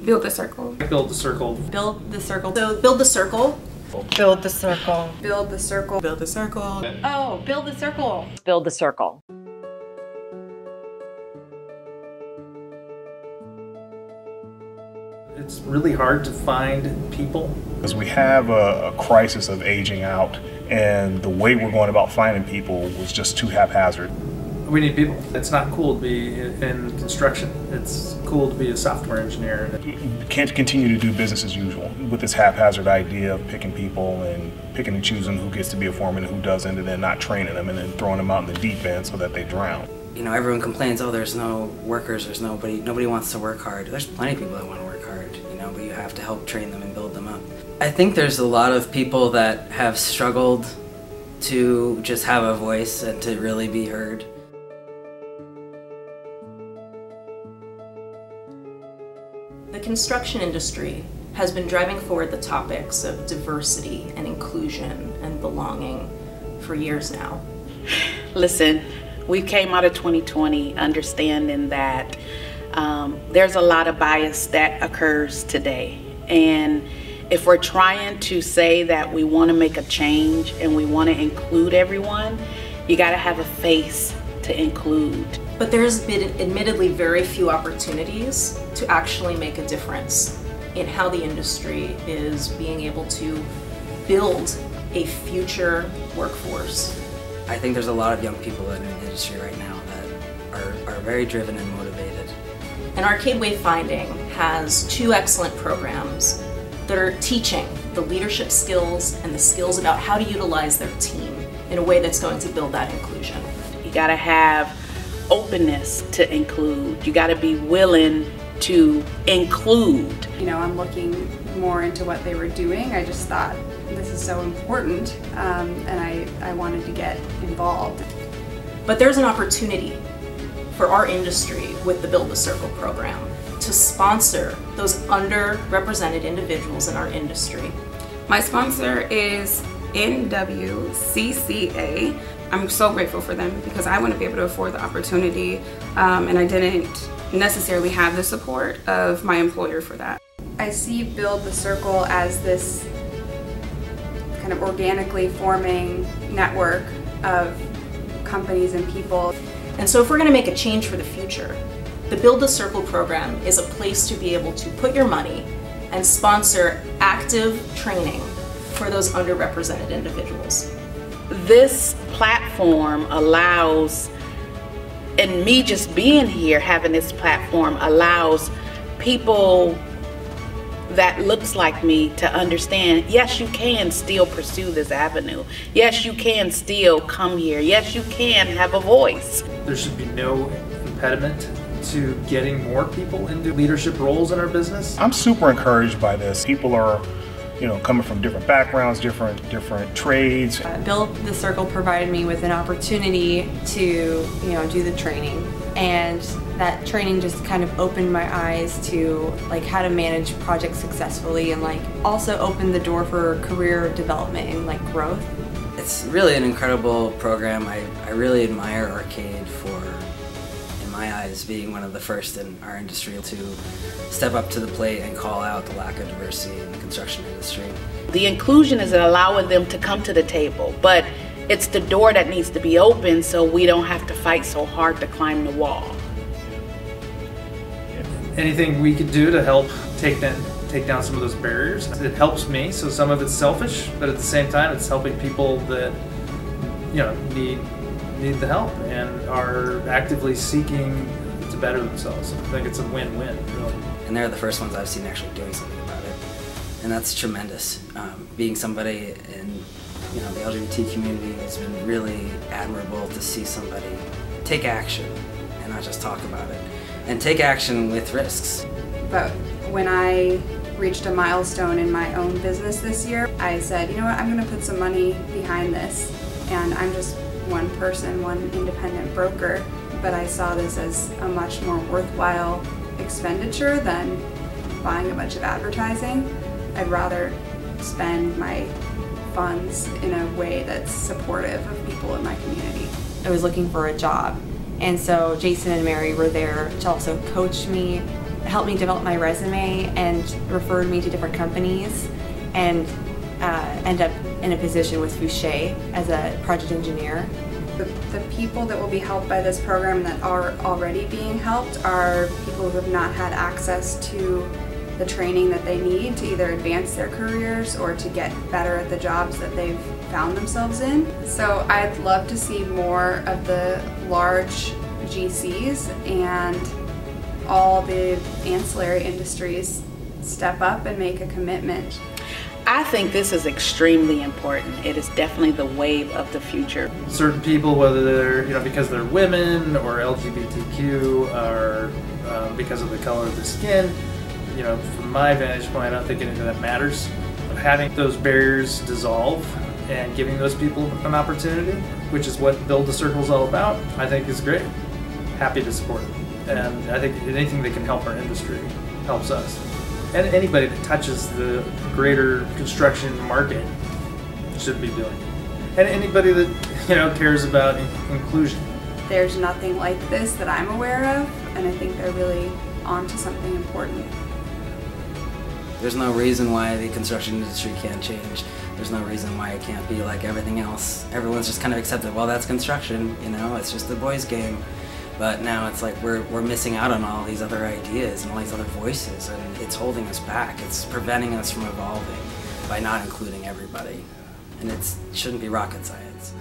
Build the circle. Build the circle. Build the circle. So build the circle. Build the circle. Build the circle. Build the circle. Oh, build the circle. Build the circle. It's really hard to find people. Because we have a crisis of aging out, and the way we're going about finding people was just too haphazard. We need people. It's not cool to be in construction. It's cool to be a software engineer. We can't continue to do business as usual with this haphazard idea of picking people and picking and choosing who gets to be a foreman and who doesn't, and then not training them and then throwing them out in the deep end so that they drown. You know, everyone complains, oh, there's no workers, nobody wants to work hard. There's plenty of people that want to work hard, you know, but you have to help train them and build them up. I think there's a lot of people that have struggled to just have a voice and to really be heard. The construction industry has been driving forward the topics of diversity and inclusion and belonging for years now. Listen, we came out of 2020 understanding that there's a lot of bias that occurs today. And if we're trying to say that we want to make a change and we want to include everyone, you got to have a face to include. But there's been admittedly very few opportunities to actually make a difference in how the industry is being able to build a future workforce. I think there's a lot of young people in the industry right now that are very driven and motivated. And Arcade Wayfinding has two excellent programs that are teaching the leadership skills and the skills about how to utilize their team in a way that's going to build that inclusion. You got to have openness to include. You got to be willing to include. You know, I'm looking more into what they were doing. I just thought this is so important, and I wanted to get involved. But there's an opportunity for our industry with the Build the Circle program to sponsor those underrepresented individuals in our industry. My sponsor is NWCCA. I'm so grateful for them because I want to be able to afford the opportunity, and I didn't necessarily have the support of my employer for that. I see Build the Circle as this kind of organically forming network of companies and people. And so if we're going to make a change for the future, the Build the Circle program is a place to be able to put your money and sponsor active training for those underrepresented individuals. This platform allows, and me just being here, having this platform allows people that looks like me to understand, yes, you can still pursue this avenue. Yes, you can still come here. Yes, you can have a voice. There should be no impediment to getting more people into leadership roles in our business. I'm super encouraged by this. People are, you know, coming from different backgrounds, different trades. Build the Circle provided me with an opportunity to, you know, do the training, and that training just kind of opened my eyes to like how to manage projects successfully, and like also opened the door for career development and like growth. It's really an incredible program. I really admire Arcade for, in my eyes, being one of the first in our industry to step up to the plate and call out the lack of diversity in the construction industry. The inclusion is allowing them to come to the table, but it's the door that needs to be open so we don't have to fight so hard to climb the wall. Anything we could do to help take down some of those barriers. It helps me, so some of it's selfish, but at the same time it's helping people that, you know, need the help and are actively seeking to better themselves. I think it's a win-win, really. And they're the first ones I've seen actually doing something about it. And that's tremendous. Being somebody in, you know, the LGBT community, has been really admirable to see somebody take action and not just talk about it. And take action with risks. But when I reached a milestone in my own business this year, I said, you know what, I'm going to put some money behind this. And I'm just one person, one independent broker, but I saw this as a much more worthwhile expenditure than buying a bunch of advertising. I'd rather spend my funds in a way that's supportive of people in my community. I was looking for a job, and so Jason and Mary were there to also coach me helped me develop my resume and referred me to different companies, and end up in a position with Fouché as a project engineer. The people that will be helped by this program that are already being helped are people who have not had access to the training that they need to either advance their careers or to get better at the jobs that they've found themselves in. So I'd love to see more of the large GCs and all the ancillary industries step up and make a commitment. I think this is extremely important. It is definitely the wave of the future. Certain people, whether they're, because they're women or LGBTQ or because of the color of the skin, from my vantage point, I don't think any of that matters. Having those barriers dissolve and giving those people an opportunity, which is what Build the Circle is all about, I think is great. Happy to support it. And I think anything that can help our industry helps us. And anybody that touches the greater construction market should be doing it. And anybody that cares about inclusion. There's nothing like this that I'm aware of, and I think they're really onto something important. There's no reason why the construction industry can't change. There's no reason why it can't be like everything else. Everyone's just kind of accepted, well, that's construction, it's just the boys' game. But now it's like we're missing out on all these other ideas and all these other voices, and it's holding us back. It's preventing us from evolving by not including everybody. And it shouldn't be rocket science.